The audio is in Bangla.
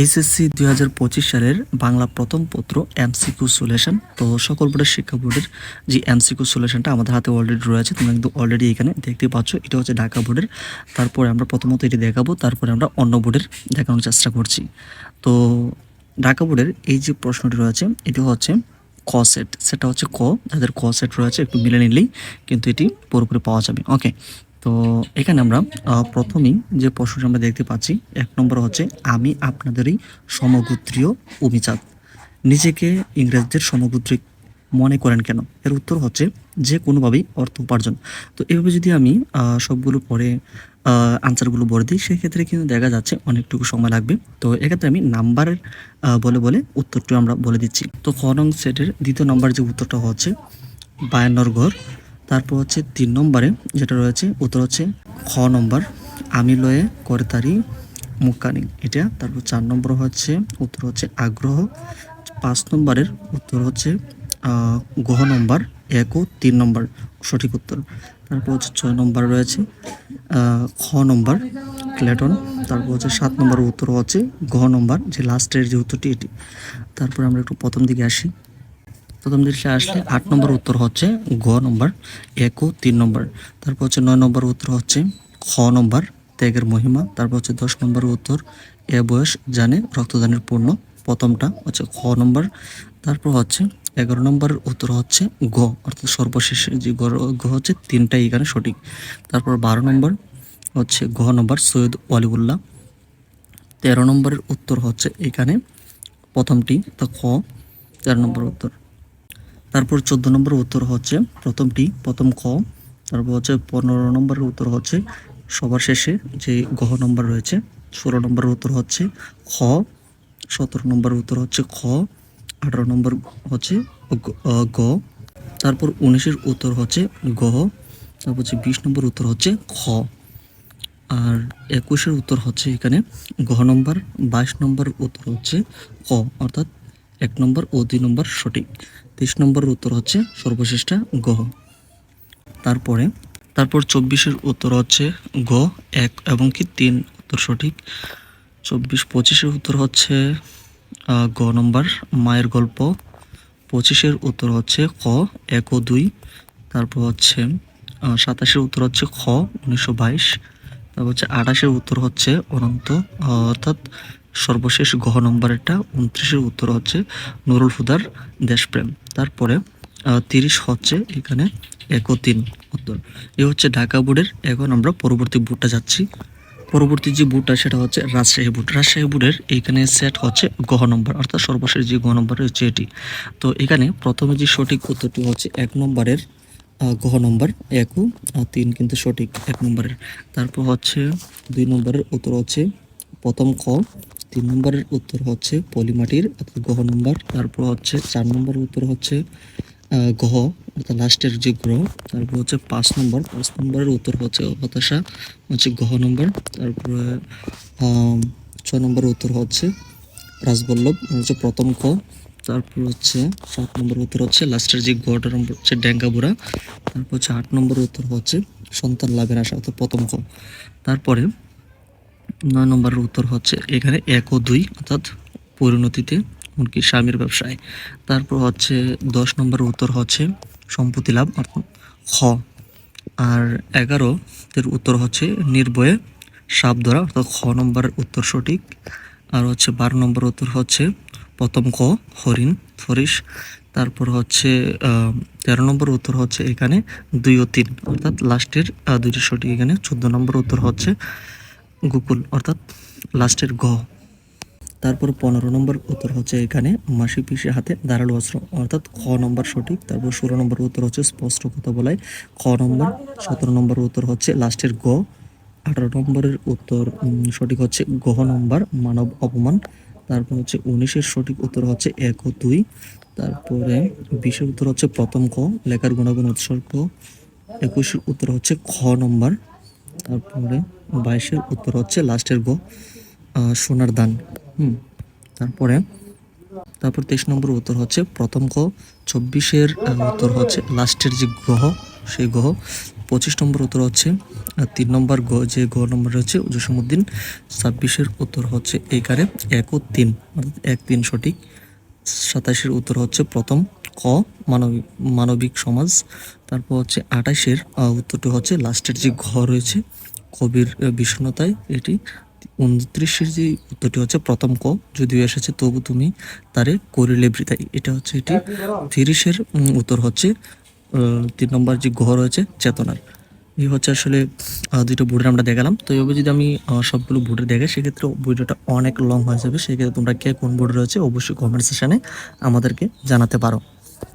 এইচএসসি 2025 সালের বাংলা প্রথম পত্র এমসিকিউ সলিউশন। তো সকল বোর্ডের শিক্ষা বোর্ডের যে এমসিকিউ সলিউশনটা আমাদের হাতে অলরেডি রয়েছে, তোমরা কিন্তু অলরেডি এখানে দেখতে পাচ্ছ। এটা হচ্ছে ঢাকা বোর্ডের। তারপরে আমরা প্রথমত এটি দেখাবো, তারপরে আমরা অন্য বোর্ডের দেখানোর চেষ্টা করছি। তো ঢাকা বোর্ডের এই যে প্রশ্নটি রয়েছে, এটি হচ্ছে ক সেট। সেটা হচ্ছে ক, যাদের ক সেট রয়েছে একটু মিলে নিলেই কিন্তু এটি পুরোপুরি পাওয়া যাবে। ওকে, তো এখানে আমরা প্রথমেই যে প্রশ্নটি আমরা দেখতে পাচ্ছি, এক নম্বর হচ্ছে আমি আপনাদেরই সমগোত্রীয় অভিজাত, নিজেকে ইংরেজদের সমগোত্রিক মনে করেন কেন? এর উত্তর হচ্ছে যে কোনোভাবেই অর্থ উপার্জন। তো এভাবে যদি আমি সবগুলো পরে আনসারগুলো বলে দিই, সেক্ষেত্রে কিন্তু দেখা যাচ্ছে অনেকটুকু সময় লাগবে। তো এক্ষেত্রে আমি নাম্বারের বলে বলে উত্তরটি আমরা বলে দিচ্ছি। তো খ নং সেটের দ্বিতীয় নম্বর যে উত্তরটা হচ্ছে 52 ঘর। তারপর হচ্ছে 3 নম্বরে যেটা রয়েছে উত্তর হচ্ছে খ নম্বর আমি লয়ে করতারি মুক্কানি, এটা। তারপর 4 নম্বর হচ্ছে উত্তর হচ্ছে আগ্রহ। 5 নম্বরের উত্তর হচ্ছে গহ নম্বর 1 ও 3 নম্বর সঠিক উত্তর। তারপর হচ্ছে 6 নম্বর রয়েছে খ নম্বর ক্লেটন। তারপর হচ্ছে 7 নম্বর উত্তর হচ্ছে গহ নম্বর, যে লাস্টের যে উত্তরটি এটি। তারপর আমরা একটু প্রথম দিকে আসি। প্রথম দৃশ্যে আসলে 8 নম্বর উত্তর হচ্ছে গ নম্বর 1 ও 3 নম্বর। তারপর হচ্ছে 9 নম্বর উত্তর হচ্ছে খ নম্বর ত্যাগের মহিমা। তারপর হচ্ছে 10 নম্বর উত্তর এ বয়স জানে রক্তদানের পূর্ণ, প্রথমটা হচ্ছে খ নম্বর। তারপর হচ্ছে 11 নম্বরের উত্তর হচ্ছে গ, অর্থাৎ সর্বশেষে যে গ হচ্ছে তিনটাই এখানে সঠিক। তারপর 12 নম্বর হচ্ছে ঘ নম্বর সৈয়দ ওয়ালিউল্লাহ। 13 নম্বরের উত্তর হচ্ছে এখানে প্রথমটি, তো খ 13 নম্বর উত্তর। তারপর 14 নম্বর উত্তর হচ্ছে প্রথম খ। তারপর হচ্ছে 15 নম্বরের উত্তর হচ্ছে সবার শেষে যে গহ নম্বর রয়েছে। 16 নম্বরের উত্তর হচ্ছে খ। 17 নম্বরের উত্তর হচ্ছে খ। 18 নম্বর হচ্ছে গ। তারপর 19-এর উত্তর হচ্ছে গহ। তারপর হচ্ছে 20 নম্বর উত্তর হচ্ছে খ। আর 21-এর উত্তর হচ্ছে এখানে গহ নম্বর। 22 নম্বর উত্তর হচ্ছে ক, অর্থাৎ 1 নম্বর ও 2 নম্বর সঠিক। 23 নম্বরের উত্তর হচ্ছে সর্বশেষটা গহ। তারপর 24-এর উত্তর হচ্ছে গ, 1 এবং কি 3 উত্তর সঠিক। 25-এর উত্তর হচ্ছে গ নম্বর মায়ের গল্প। 25-এর উত্তর হচ্ছে খ 1 ও 2। তারপর হচ্ছে 27-এর উত্তর হচ্ছে খ 1922। তারপর হচ্ছে 28-এর উত্তর হচ্ছে অনন্ত, অর্থাৎ সর্বশেষ গহ নম্বরেরটা। 29-এর উত্তর হচ্ছে নুরুল হুদার দেশপ্রেম। তারপরে 30 হচ্ছে এখানে 1 ও 3 উত্তর। এ হচ্ছে ঢাকা বোর্ডের। এখন আমরা পরবর্তী বোর্ডটা যাচ্ছি। পরবর্তী যে বোর্ডটা সেটা হচ্ছে রাজশাহী বোর্ড। রাজশাহী বোর্ডের এইখানে সেট হচ্ছে গহ নম্বর, অর্থাৎ সর্বশেষ যে গহ নম্বর হচ্ছে এটি। তো এখানে প্রথমে যে সঠিক উত্তরটি হচ্ছে 1 নম্বরের গহ নম্বর 1 ও 3 কিন্তু সঠিক 1 নম্বরের। তারপর হচ্ছে 2 নম্বরের উত্তর হচ্ছে প্রথম খ। 3 নম্বরের উত্তর হচ্ছে পলিমাটির, অর্থাৎ গহ নম্বর। তারপর হচ্ছে 4 নম্বরের উত্তর হচ্ছে গহ, অর্থাৎ লাস্টের যে গ্রহ। তারপর হচ্ছে 5 নম্বরের উত্তর হচ্ছে হতাশা, হচ্ছে গহ নম্বর। তারপরে 6 নম্বরের উত্তর হচ্ছে রাজবল্লভ, হচ্ছে প্রথম খ। তারপর হচ্ছে 7 নম্বর উত্তর হচ্ছে লাস্টের যে গটা নম্বর হচ্ছে ড্যাঙ্গাবুড়া। তারপর হচ্ছে 8 নম্বর উত্তর হচ্ছে সন্তান লাভের আশা, অর্থাৎ প্রথম খ। তারপরে 9 নম্বরের উত্তর হচ্ছে এখানে 1 ও 2, অর্থাৎ পরিণতিতে এমনকি স্বামীর ব্যবসায়। তারপর হচ্ছে 10 নম্বরের উত্তর হচ্ছে সম্পত্তি লাভ, অর্থাৎ খ। আর 11-এর উত্তর হচ্ছে নির্ভয়ে সাপ ধরা, অর্থাৎ খ নম্বরের উত্তর সঠিক। আর হচ্ছে 12 নম্বর উত্তর হচ্ছে প্রথম ক হরিণ ফরিস। তারপর হচ্ছে 13 নম্বর উত্তর হচ্ছে এখানে 2 ও 3, অর্থাৎ লাস্টের দুইটি সঠিক এখানে। 14 নম্বর উত্তর হচ্ছে গোকুল, অর্থাৎ লাস্টের গ। তারপর 15 নম্বর উত্তর হচ্ছে এখানে মাসি পিসি হাতে ধারালো অস্ত্র, অর্থাৎ খ নম্বর সঠিক। তারপর 16 নম্বর উত্তর হচ্ছে স্পষ্ট কথা বলায়, খ নম্বর। 17 নম্বর উত্তর হচ্ছে লাস্টের গ। 18 নম্বরের উত্তর সঠিক হচ্ছে গহ নম্বর মানব অপমান। তারপর হচ্ছে 19-এর সঠিক উত্তর হচ্ছে 1 ও 2। তারপরে 20-এর উত্তর হচ্ছে প্রথম ক লেখার গুণাগুণ উৎসর্গ। 21-এর উত্তর হচ্ছে খ নম্বর। তারপরে 22-এর উত্তর হচ্ছে লাস্টের গ সোনার দান। তারপরে 23 নম্বর উত্তর হচ্ছে প্রথম ক। 24-এর উত্তর হচ্ছে লাস্টের যে গ্রহ সেই গ্রহ। 25 নম্বর উত্তর হচ্ছে 3 নম্বর গ, যে গ নম্বর হচ্ছে জসীমউদ্দিন। 26-এর উত্তর হচ্ছে একারে 1 ও 3, অর্থাৎ 1 3 সঠিক। 27-এর উত্তর হচ্ছে প্রথম ক, মানবিক মানবিক সমাজ। তারপর হচ্ছে 28-এর উত্তরটি হচ্ছে লাস্টের যে ঘ রয়েছে, কবির বিষণ্ণতায়, এটি। 29-এর যে উত্তরটি হচ্ছে প্রথম ক, যদিও এসেছে তবু তুমি তারে করিলে বৃথাই, এটা হচ্ছে এটি। 30-এর উত্তর হচ্ছে 3 নম্বর যে ঘ রয়েছে চেতনার। এই হচ্ছে আসলে দুটো বোর্ডের আমরা দেখালাম। তো এইভাবে যদি আমি সবগুলো বোর্ডে দেখাই সেক্ষেত্রে ভিডিওটা অনেক লং হয়ে যাবে। সেক্ষেত্রে তোমরা কে কোন বোর্ডে রয়েছে অবশ্যই কমেন্ট সেকশনে আমাদেরকে জানাতে পারো।